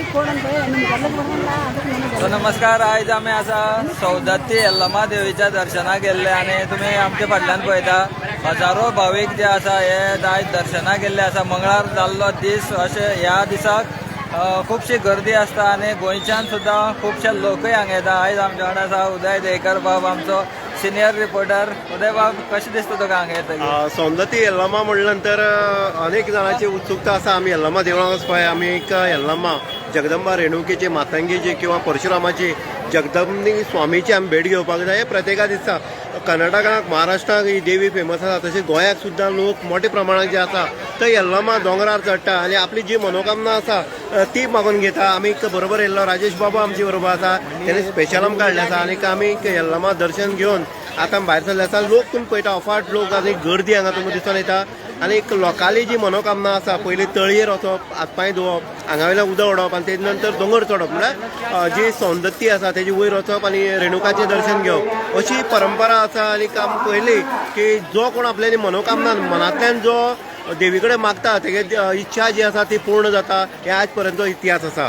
तो नमस्कार. आयज आमी आसा सौदत्ती यल्लमा देवीच्या दर्शनाक गेल्ले आनी तुमी आमचे फाटल्यान पळयता हजारो भाविक जे आसा हे आयज दर्शनाक गेल्ले आसा. मंगळार जाल्लो दीस अशे ह्या दिसाक खूबशी गर्दी आसता आनी गोंयच्यान सुद्दां खुबशे लोकय हांगा येता. आयज आमचे वांगडा आसा उदय देयकर बाब, आमचो सिनियर रिपोर्टर. उदय बाब, कशें दिसता तुका हांगा येता? सौंदत्ती यल्लमा म्हणल्या नंतर अनेक जाणांची उत्सुकता आसा. आमी यल्लमा देवळांत वचपाक आमी यल्लमा जगदंबा रेणुकेची मातंगेची किंवा परशुरामाची जगदंबी स्वामीची आमी भेट घेवपाक जाय. प्रत्येका दिसता कर्नाटकाक महाराष्ट्राक ही देवी फेमस आसा, तशेंच गोंयाक सुद्दां लोक मोठ्या प्रमाणात जे आसा ते यल्लमा दोंगरार चडटा आनी आपली जी मनोकामना आसा ती मागून घेता. आमी बरोबर येयल्लो राजेश बाबा आमचे बरोबर आसा, तेणे स्पेशल आमकां हाडले आसा आनी आमी यल्लमा दर्शन घेवन आतां भायर सरले आसा. लोक तुमी पळयता अफाट लोक आनी गर्दी हांगा तुमकां दिसून येता. आनी एक लोकाली जी मनोकामना आसा, पयलीं तळयेर वचप, हातपांय धुवप, हांगा वयल्यान उदक उडोवप आनी तेजे नंतर दोंगर चडप, म्हळ्यार जी सौंदत्ती आसा तेजी वयर वचप आनी रेणुकाचें दर्शन घेवप, अशी परंपरा आसा. आनी आमी पळयली की जो कोण आपल्याली मनोकामना मनांतल्यान जो देवी कडेन मागता तेगे इच्छा जी आसा ती पूर्ण जाता. हे आज पर्यंत इतिहास आसा.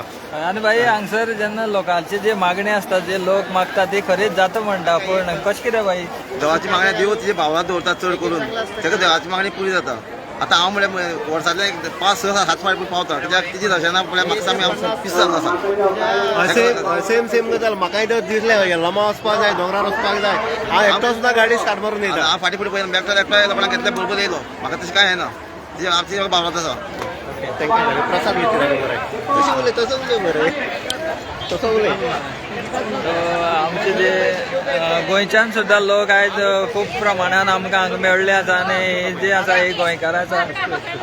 आनी भाई हांगसर जेन्ना लोकांची जी मागणी आसता, जे लोक मागता ती खरीच जाता म्हणटा, पूण कशें कितें भाई? देवाची मागणी देव तिचे भावाला दवरता चड करून, तेका देवाची मागणी पुरी जाता. आतां हांव म्हळ्यार वर्सांतले 5-6-7 फावट पावता, कित्याक तिची दर्शनां म्हळ्यार म्हाका आमी पिसान आसा. सेम गजाल म्हाकाय तर दिसलें यल्लमा वचपाक जाय, दोंगरार वचपाक जाय. हांव एकटो सुद्दां गाडी स्टार्ट मारून येता. हांव फाटीं फुडें पळयना, एकटो येयलो कोणाक घेतल्या बरोबर येयलो. म्हाका तशें कांय येना, आमची भावात आसा. थँक्यू. प्रसाद घेतले बरें. तशें उलय, तसो उलय बरें, तसो उलय. आमचे जे गोंयच्यान सुद्दां लोक आयज खूब प्रमाणान आमकां हांगा मेळ्ळे आसा आनी जे आसा ही गोंयकार आसा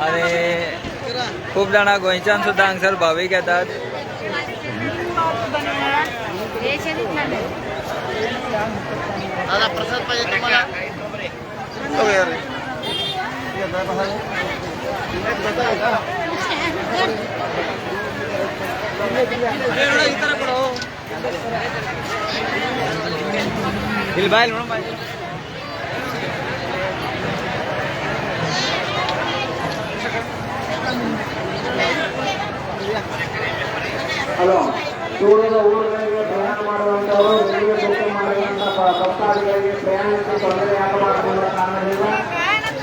आनी खूब जाणां गोंयच्यान सुद्दां हांगसर भावीक येतात. प्रसाद पाहिजे तुम्हाला? ಹಲೋ ದೂರದ ಊರುಗಳಿಗೆ ಪ್ರಯಾಣ ಮಾಡುವಂಥವರು ರೈಲ್ವೆ ಬುಕ್ ಮಾಡುವಂಥ ಭಕ್ತಾದಿಗಳಿಗೆ ಪ್ರಯಾಣಕ್ಕೆ ತೊಂದರೆಯಾಗಬಾರದೆಂಬ ಕಾರಣದಿಂದ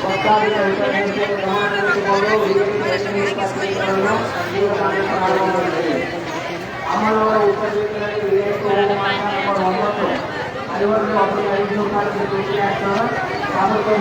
ಭಕ್ತಾದಿಗಳ ಹಿತರಕ್ಷಣೆಗೆ ಗಮನಹರಿಸಿಕೊಂಡು ವಿವಿಧ ಪತ್ರಿಕೆಗಳನ್ನು ಜೀವದಾನ ಪ್ರಾರಂಭಗೊಂಡಿದೆ. ಅಮ್ಮನವರ ಉಪಜೀವನದಲ್ಲಿ ವಿವೇಕ ನಂಬರ್ 9 51 ಭೇಟಿಯಾಗ್ತಾರೆ. ಸಾಮರ್ಥ್ಯ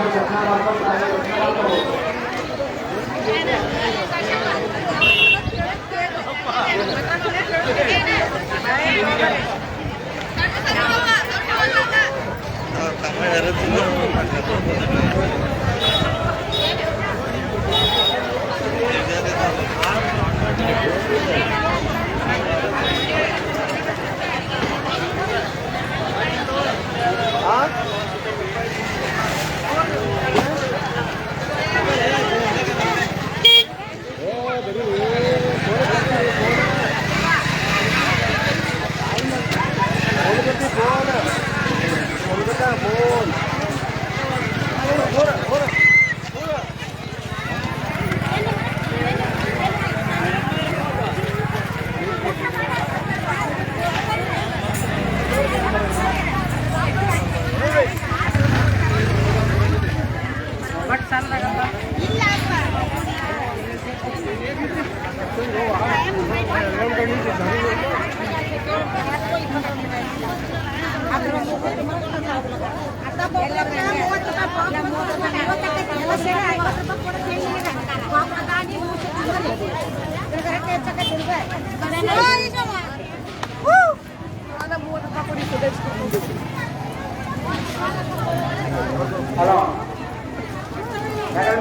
ಹಲೋ ಯಾಕಂದ್ರೆ